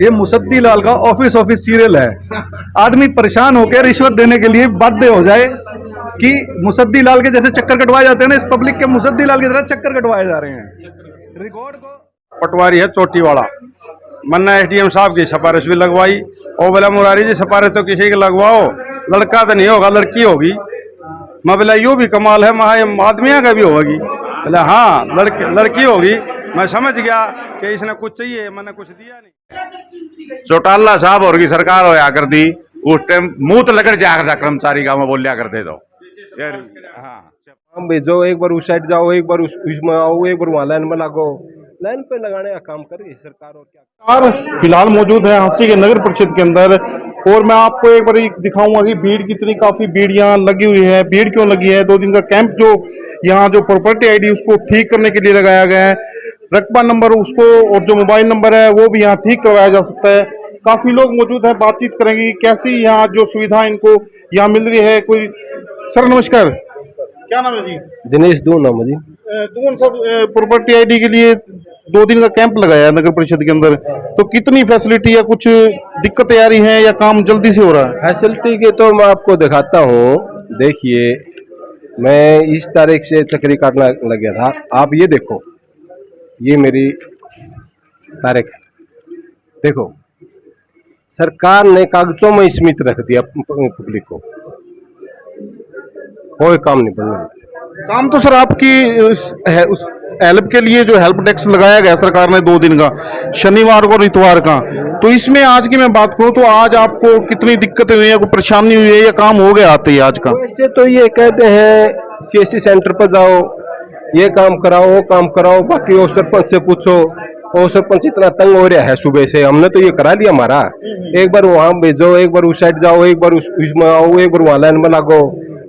ये मुसद्दी लाल का office serial है। आदमी परेशान होकर रिश्वत देने के लिए बाध्य हो जाए कि मुसद्दी लाल के जैसे चक्कर कटवाए जाते हैं ना, इस पब्लिक के मुसद्दी लाल की तरह चक्कर कटवाए जा रहे हैं। रिकॉर्ड को पटवारी है चोटी वाला, मन्ना एसडीएम साहब की सिफारिश भी लगवाई और बोला मुरारी जी सिफारिश तो किसी की लगवाओ, लड़का तो नहीं होगा लड़की होगी। मैं बोला यूँ भी कमाल है, महा आदमिया का भी होगी। बोला हाँ लड़की होगी। मैं समझ गया कि इसने कुछ चाहिए, मैंने कुछ दिया नहीं। चौटाला साहब और की सरकार होया कर दी, उस टाइम मुंह तो लगड़ जाया करता कर्मचारी का, मैं बोलिया करते तो हम भेजो, एक बार उस साइड जाओ, एक बार उसमें आओ, एक बार वहाँ लाइन में लगो, लाइन पे लगाने का काम करे सरकार। और क्या फिलहाल मौजूद है हांसी के नगर परिषद के अंदर, और मैं आपको एक बार दिखाऊंगा कि भीड़ कितनी, काफी भीड़ यहाँ लगी हुई है। भीड़ क्यों लगी है? 2 दिन का कैंप जो यहाँ जो प्रॉपर्टी आईडी उसको ठीक करने के लिए लगाया गया है। रकबा नंबर उसको और जो मोबाइल नंबर है वो भी यहाँ ठीक करवाया जा सकता है। काफी लोग मौजूद है, बातचीत करेंगे कैसी यहाँ जो सुविधा इनको यहाँ मिल रही है। कोई सर नमस्कार, क्या नाम है जी? दिनेश दून नाम है जी। दून सब प्रॉपर्टी आईडी के लिए 2 दिन का कैंप लगाया है नगर परिषद के अंदर, तो कितनी फैसिलिटी या कुछ दिक्कतें आ रही हैं या काम जल्दी से हो रहा है? फैसिलिटी के तो मैं आपको दिखाता हूँ। देखिए, मैं इस तारीख से चक्री काटना लग गया था। आप ये देखो, ये मेरी तारीख है। देखो, सरकार ने कागजों में सीमित रख दिया पब्लिक को, कोई काम नहीं बनने। काम तो सर आपकी उस हेल्प के लिए जो हेल्प डेस्क लगाया गया सरकार ने 2 दिन का, शनिवार को और इतवार का, तो इसमें आज की मैं बात करूं तो आज आपको कितनी दिक्कतें हुई है, कोई परेशानी हुई है या काम हो गया आते ही आज का? वैसे तो ये कहते हैं सीएससी सेंटर पर जाओ, ये काम कराओ, वो काम कराओ, बाकी वो सरपंच से पूछो, वो सरपंच इतना तंग हो रहा है सुबह से, हमने तो ये करा लिया हमारा। एक बार वहाँ भेजो, एक बार उस साइड जाओ, एक बार उसमें आओ, एक बार वहाँ लाइन में लगो,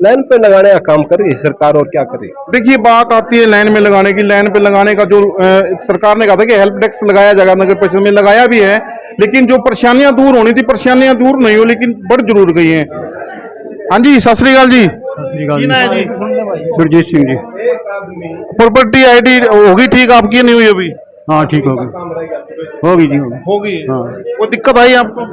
लाइन पे लगाने का काम करे सरकार, और क्या करे। देखिए, बात आती है लाइन में लगाने की। लाइन पे लगाने का जो सरकार ने कहा था कि हेल्प डेस्क लगाया जाएगा, नगर परिषद में लगाया भी है, लेकिन जो परेशानियां दूर होनी थी परेशानियां दूर नहीं हो, लेकिन बढ़ जरूर गई हैं। हाँ जी, सत श्री अकाल जी। सुरजीत सिंह जी। प्रॉपर्टी आईडी होगी ठीक आपकी, नहीं हुई अभी? हाँ ठीक होगी जी, होगी। हाँ। कोई दिक्कत आई आपको?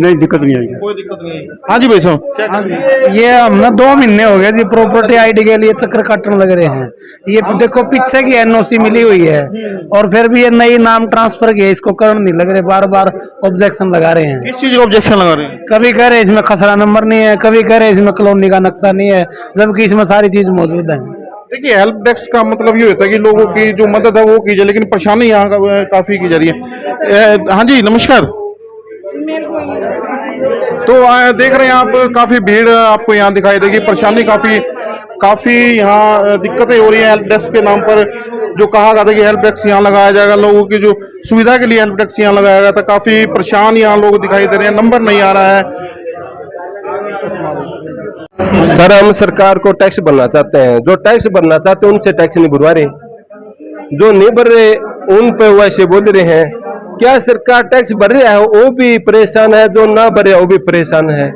नहीं दिक्कत नहीं आएगी, कोई दिक्कत नहीं आई। हाँ जी भाई साहब, ये हमने 2 महीने हो गए जी प्रॉपर्टी आईडी के लिए चक्कर काटने लग रहे हैं। ये देखो पीछे की एनओसी मिली हुई है और फिर भी ये नई नाम ट्रांसफर की है, इसको करने नहीं लग रहे, बार बार ऑब्जेक्शन लगा रहे हैं। किस चीज का ऑब्जेक्शन लगा रहे हैं? कभी कह रहे इसमें खसरा नंबर नहीं है, कभी कह रहे इसमें कॉलोनी का नक्शा नहीं है, जबकि इसमें सारी चीज मौजूद है। देखिए, हेल्प डेस्क का मतलब ये होता है कि लोगों की जो मदद है वो की जाए, लेकिन परेशानी यहाँ काफी की जा रही है। हाँ जी नमस्कार। तो देख रहे हैं आप, काफी भीड़ आपको यहाँ दिखाई देगी, परेशानी काफी यहाँ दिक्कतें हो रही है। हेल्प डेस्क के नाम पर जो कहा गया था कि हेल्प डेस्क यहाँ लगाया जाएगा, लोगों की जो सुविधा के लिए हेल्प डेस्क यहाँ लगाया गया था, काफी परेशान यहाँ लोग दिखाई दे रहे हैं, नंबर नहीं आ रहा है। सर, हम सरकार को टैक्स भरना चाहते हैं, जो टैक्स भरना चाहते हैं उनसे टैक्स नहीं भरवा रहे, जो नहीं भर रहे उन पे वैसे बोल रहे हैं। क्या सरकार टैक्स भर रहा है वो भी परेशान है, जो ना भरे वो भी परेशान है।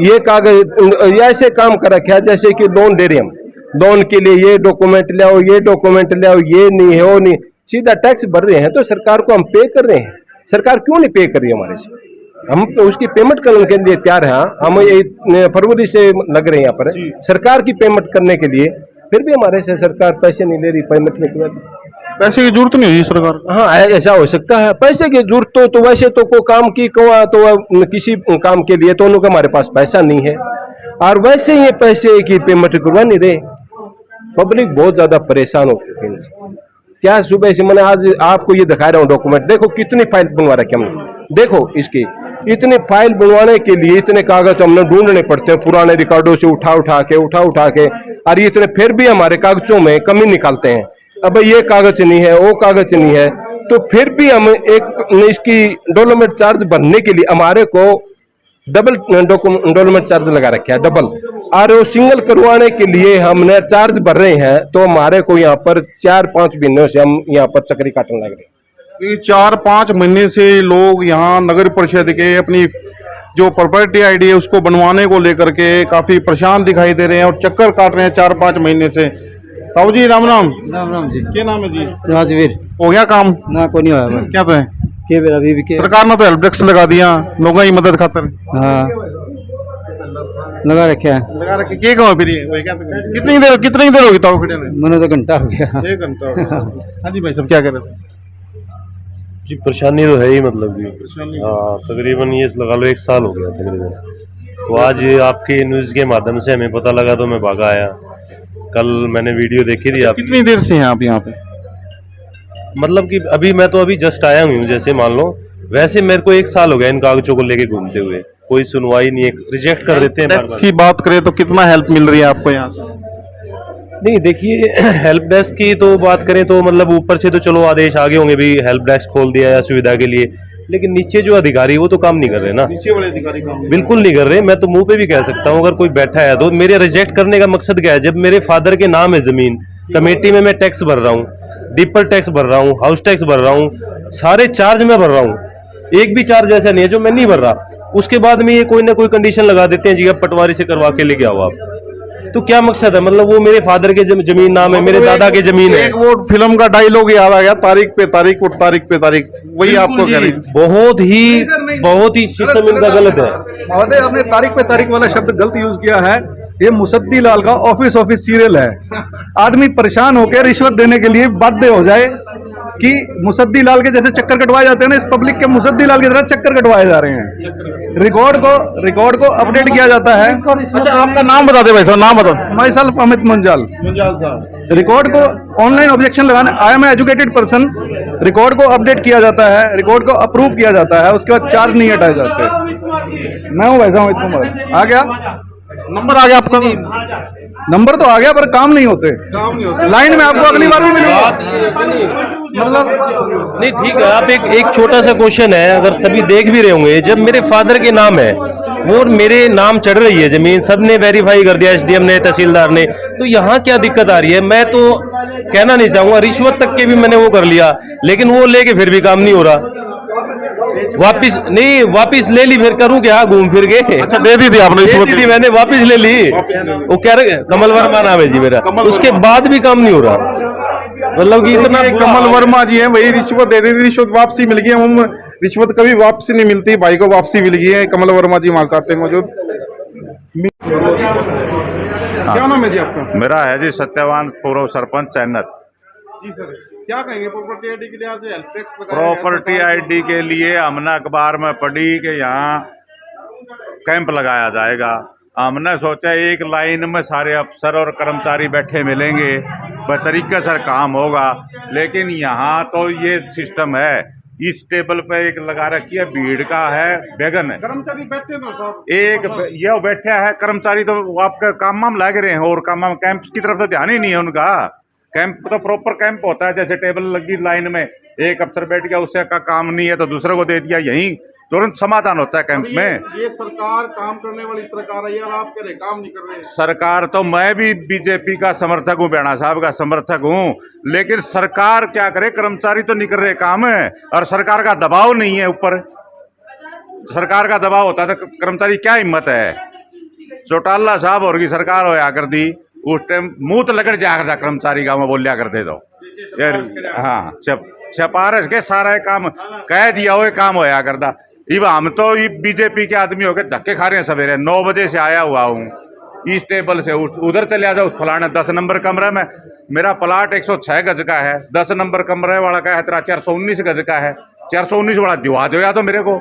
ये कागज ऐसे काम कर रखा है जैसे कि लोन दे रहे हम, लोन के लिए ये डॉक्यूमेंट ले आओ, ये डॉक्यूमेंट ले आओ, ये नहीं है वो नहीं, सीधा टैक्स भर रहे हैं। तो सरकार को हम पे कर रहे हैं, सरकार क्यों नहीं पे कर रही है हमारे से? हम तो उसकी पेमेंट करने के लिए तैयार हैं। हम ये फरवरी से लग रहे हैं यहाँ पर सरकार की पेमेंट करने के लिए, फिर भी हमारे से सरकार पैसे नहीं ले रही पेमेंट में। पैसे की जरूरत नहीं हुई सरकार? हाँ, ऐसा हो सकता है, पैसे की जरूरत तो वैसे तो कोई काम की तो किसी काम के लिए तो उनका हमारे पास पैसा नहीं है, और वैसे ये पैसे की पेमेंट करवा नहीं रहे। पब्लिक बहुत ज्यादा परेशान हो चुकी है इनसे। क्या सुबह से मैंने आज आपको ये दिखा रहा हूँ डॉक्यूमेंट, देखो कितनी फाइल बनवा रखी हमने, देखो इसकी इतनी फाइल बनवाने के लिए इतने कागज हमने ढूंढने पड़ते हैं पुराने रिकॉर्डों से उठा के, और इतने फिर भी हमारे कागजों में कमी निकालते हैं। अब ये कागज नहीं है, वो कागज नहीं है, तो फिर भी हम एक इसकी डेवलपमेंट चार्ज भरने के लिए हमारे को डबल डेवलपमेंट चार्ज लगा रखा है, डबल, और वो सिंगल करवाने के लिए हमने चार्ज भर रहे हैं। तो हमारे को यहाँ पर 4-5 महीनों से हम यहाँ पर चक्री काटने लग रहे हैं। 4-5 महीने से लोग यहाँ नगर परिषद के अपनी जो प्रॉपर्टी आईडी है उसको बनवाने को लेकर के काफी परेशान दिखाई दे रहे हैं और चक्कर काट रहे हैं 4-5 महीने से। ताऊ जी राम राम। राम राम जी। क्या नाम है जी? राजवीर। हो गया काम? ना कोई नहीं होया क्या था? अभी भी सरकार ने तो हेल्प डेस्क लगा दिया लोगों की मदद खातर। हाँ लगा रखे है। लगा रखे के कहो फिर ये वही क्या कितनी देर होगी तो फिर मैंने तो घंटा हो गया। 1 घंटा हो गया। हाँ जी भाई साहब क्या कह रहे थे? जी परेशानी तो है ही, मतलब कि हाँ तकरीबन ये लगा लो 1 साल हो गया तकरीबन। तो आज आपके न्यूज़ के माध्यम से हमें पता लगा तो मैं भागा आया। कल मैंने वीडियो देखी थी आप, कितनी देर से हैं आप यहाँ पे? मतलब कि अभी जस्ट आया हूँ, जैसे मान लो वैसे मेरे को 1 साल हो गया इन कागजों को लेके घूमते हुए, कोई सुनवाई नहीं है, रिजेक्ट कर देते हैं बार बार। की बात करें तो कितना हेल्प मिल रही है आपको यहाँ से? नहीं देखिए हेल्प डेस्क की तो बात करें तो मतलब ऊपर से तो चलो आदेश आगे होंगे भी हेल्प डेस्क खोल दिया या सुविधा के लिए, लेकिन नीचे जो अधिकारी वो तो काम नहीं कर रहे ना, नीचे वाले अधिकारी काम बिल्कुल नहीं कर रहे। मैं तो मुंह पे भी कह सकता हूँ अगर कोई बैठा है तो मेरे रिजेक्ट करने का मकसद क्या है? जब मेरे फादर के नाम है जमीन, कमेटी में मैं टैक्स भर रहा हूँ, डिपर टैक्स भर रहा हूँ, हाउस टैक्स भर रहा हूँ, सारे चार्ज मैं भर रहा हूँ, एक भी चार्ज ऐसा नहीं है जो मैं नहीं भर रहा। उसके बाद में ये कोई ना कोई कंडीशन लगा देते हैं जी अब पटवारी से करवा के लेके आओ आप। तो क्या मकसद है? मतलब वो मेरे फादर के जमीन नाम है, मेरे दादा के जमीन है। एक वो फिल्म का डायलॉग याद आ गया, तारीख पे तारीख और तारीख पे तारीख, वही आपको कह रही। बहुत ही सिस्टम इनका गलत है। महोदय आपने तारीख पे तारीख वाला शब्द गलत यूज किया है। ये मुसद्दी लाल का ऑफिस सीरियल है। आदमी परेशान होकर रिश्वत देने के लिए बाध्य हो जाए कि मुसद्दी लाल के जैसे चक्कर कटवाए जाते हैं ना, इस पब्लिक के मुसद्दी लाल की तरह चक्कर कटवाए जा रहे हैं। रिकॉर्ड को अपडेट किया जाता है। अच्छा आपका नाम बता दे भाई साहब, नाम बता। माई सेल्फ अमित मुंजाल साहब। रिकॉर्ड को ऑनलाइन ऑब्जेक्शन लगाने, I am educated person. Record को अपडेट किया जाता है, रिकॉर्ड को अप्रूव किया जाता है, उसके बाद चार्ज नहीं हटाए जाते। मैं हूँ भाई साहब अमित कुमार। आ गया नंबर आ गया आपका? नंबर तो आ गया पर काम नहीं होते। लाइन में आपको अगली बार भी मिलेगा। मतलब नहीं ठीक है, आप एक छोटा सा क्वेश्चन है, अगर सभी देख भी रहे होंगे, जब मेरे फादर के नाम है वो मेरे नाम चढ़ रही है जमीन, सबने वेरीफाई कर दिया, एसडीएम ने, तहसीलदार ने, तो यहाँ क्या दिक्कत आ रही है? मैं तो कहना नहीं चाहूंगा, रिश्वत तक के भी मैंने वो कर लिया, लेकिन वो लेके फिर भी काम नहीं हो रहा। वापिस ले ली, फिर करूं क्या घूम फिर के? अच्छा दे दी थी आपने? दे दी मैंने, वापिस ले ली। वो कह रहे कमल वर्मा नाम है जी मेरा, उसके बाद भी काम नहीं हो रहा। मतलब कि इतना कमल वर्मा जी है, वही रिश्वत दे दी थी, रिश्वत वापसी मिल गई। हम रिश्वत कभी वापसी नहीं मिलती, भाई को वापसी मिल गई है। कमल वर्मा जी हमारे साथ मौजूद। क्या नाम है जी आपका? मेरा है जी सत्यवान, पूर्व सरपंच चैनत। जी सर क्या कहेंगे प्रॉपर्टी आईडी के लिए? आज हेल्प डेस्क प्रॉपर्टी आईडी के लिए हमने अखबार में पढ़ी कि यहाँ कैंप लगाया जाएगा। हमने सोचा एक लाइन में सारे अफसर और कर्मचारी बैठे मिलेंगे, तरीके से काम होगा, लेकिन यहाँ तो ये सिस्टम है, इस टेबल पे एक लगा रखी है भीड़ का है बैगन है, कर्मचारी बैठे तो साहब एक ये बैठा है कर्मचारी, तो आपका काम वाम लग रहे हैं और काम वाम कैंप की तरफ तो ध्यान ही नहीं है उनका। कैंप तो प्रॉपर कैंप होता है, जैसे टेबल लगी लाइन में, एक अफसर बैठ गया, उससे का काम नहीं है तो दूसरे को दे दिया, यहीं तुरंत समाधान होता है कैंप में। ये सरकार काम करने वाली सरकार है यार, आप कह रहे काम नहीं कर रहे। सरकार तो मैं भी बीजेपी का समर्थक हूँ, बेड़ा साहब का समर्थक हूँ, लेकिन सरकार क्या करे? कर्मचारी तो नहीं कर रहे काम है, और सरकार का दबाव नहीं है ऊपर। सरकार का दबाव होता तो कर्मचारी क्या हिम्मत है? चौटाला साहब और की सरकार होया कर दी, उस टाइम मुंह तो लगड़ जाया करता कर्मचारी का, मैं बोलिया करते तो यार हाँ सिफारिश के सारा काम कह दिया हो काम होया करता। इब हम तो बीजेपी के आदमी हो गए धक्के खा रहे हैं। सवेरे 9 बजे से आया हुआ हूँ, इस टेबल से उधर चले आ जाओ, फलाना 10 नंबर कमरा में मेरा प्लाट 106 गज का है, 10 नंबर कमरे वाला का है तेरा 419 गज का है, 419 वाला दिवा दो या तो मेरे को।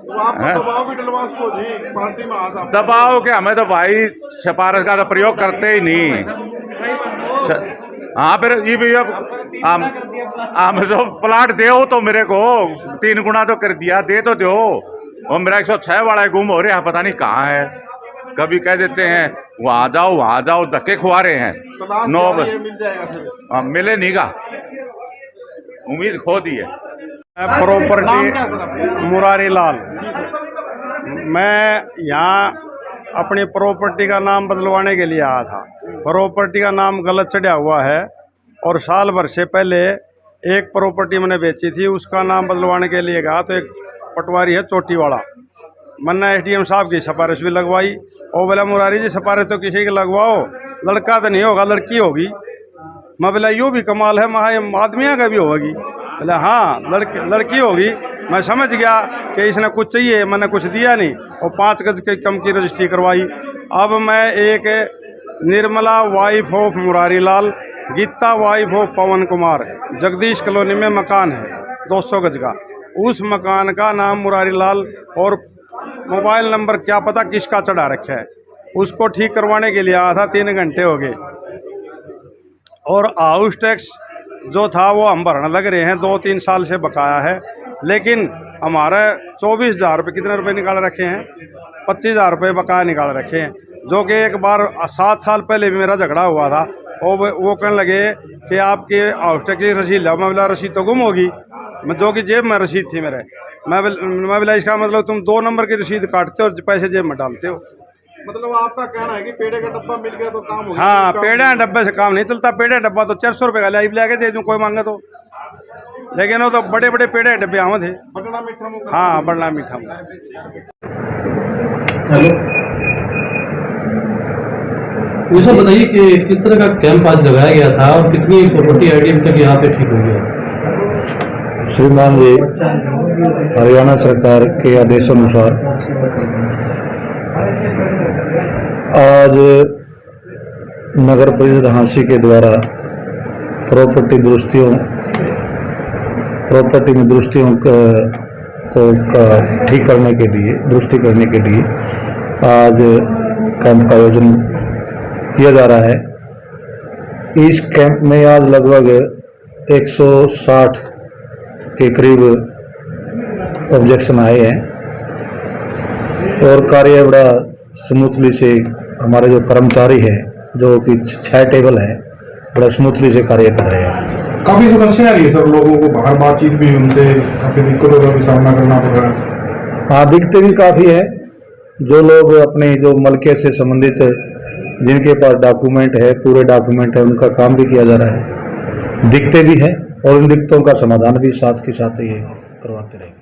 तो आपको दबाव भी डलवा उसको जी पार्टी में आज दबाव के हमें तो भाई सिफारिश का तो प्रयोग करते ही नहीं। हाँ फिर ये भी हम तो प्लाट दे तो मेरे को 3 गुना तो कर दिया, दे तो दो। और मेरा 106 वाला गुम हो रहा है, पता नहीं कहाँ है। कभी कह देते हैं वहाँ जाओ, धक्के खुआ रहे हैं। 9 बजे मिल जाएगा, मिले नहीं का, उम्मीद खो दी है। प्रॉपर्टी मुरारी लाल, मैं यहाँ अपनी प्रॉपर्टी का नाम बदलवाने के लिए आया था। प्रॉपर्टी का नाम गलत चढ़ा हुआ है और साल भर से पहले एक प्रॉपर्टी मैंने बेची थी, उसका नाम बदलवाने के लिए गया तो एक पटवारी है चोटी वाला, मैंने एसडीएम साहब की सिफारिश भी लगवाई। और बोला मुरारी जी सिफारिश तो किसी की लगवाओ, लड़का तो नहीं होगा लड़की होगी। मैं बोला यूँ भी कमाल है, महा आदमियों का भी होगी। बोले हाँ लड़की होगी। मैं समझ गया कि इसने कुछ चाहिए, मैंने कुछ दिया नहीं और 5 गज के कम की रजिस्ट्री करवाई। अब मैं एक Nirmala wife of Murari Lal, Geeta wife of Pawan Kumar, Jagdish colony में मकान है 200 गज का, उस मकान का नाम मुरारी लाल और मोबाइल नंबर क्या पता किसका चढ़ा रखा है, उसको ठीक करवाने के लिए आया था। 3 घंटे हो गए और हाउस टैक्स जो था वो हम भरने लग रहे हैं, 2-3 साल से बकाया है। लेकिन हमारा 24,000 रुपये कितने रुपए निकाल रखे हैं, 25,000 रुपये बकाया निकाल रखे हैं। जो कि एक बार 7 साल पहले भी मेरा झगड़ा हुआ था और वो कहने लगे कि आपके हाउस टैक्स की रसीद लो। मैं बोला रसीद तो गुम होगी, जो कि जेब में रसीद थी मेरे। मैं बोला इसका मतलब तुम 2 नंबर की रसीद काटते हो और पैसे जेब में डालते हो। मतलब आपका कहना है कि पेड़े का डब्बा मिल गया तो काम हो गया। हाँ, पेड़े डब्बे से काम नहीं चलता। पेड़े डब्बा तो 400 रुपये का लाइव लेके दे दूँ कोई मांगे तो, लेकिन वो तो बड़े बड़े पेड़े डब्बे आवे थे। बड़ना मीठा मुँह। हाँ, बड़ना मीठा मुँह। मुझे बताइए कि किस तरह का कैंप आज लगाया गया था और कितनी प्रॉपर्टी आईडी अभी तक यहाँ पे ठीक हुई है? श्रीमान जी, हरियाणा सरकार के आदेशानुसार आज नगर परिषद हांसी के द्वारा प्रॉपर्टी में दुरुस्तियों को ठीक करने के लिए, दुरुस्ती करने के लिए आज कैंप का आयोजन किया जा रहा है। इस कैंप में आज लगभग 160 के करीब ऑब्जेक्शन आए हैं और कार्य बड़ा स्मूथली से, हमारे जो कर्मचारी हैं जो कि 6 टेबल है, बड़ा स्मूथली से कार्य कर रहे हैं। काफी समस्या आ रही है सर, लोगों को बाहर बातचीत भी, उनसे काफी दिक्कतों का भी सामना करना पड़ रहा है। हाँ, दिक्कतें भी काफ़ी है। जो लोग अपने जो मलके से संबंधित, जिनके पास डॉक्यूमेंट है, पूरे डॉक्यूमेंट है, उनका काम भी किया जा रहा है। दिक्कतें भी है और उन दिक्कतों का समाधान भी साथ के साथ ये करवाते रहेंगे।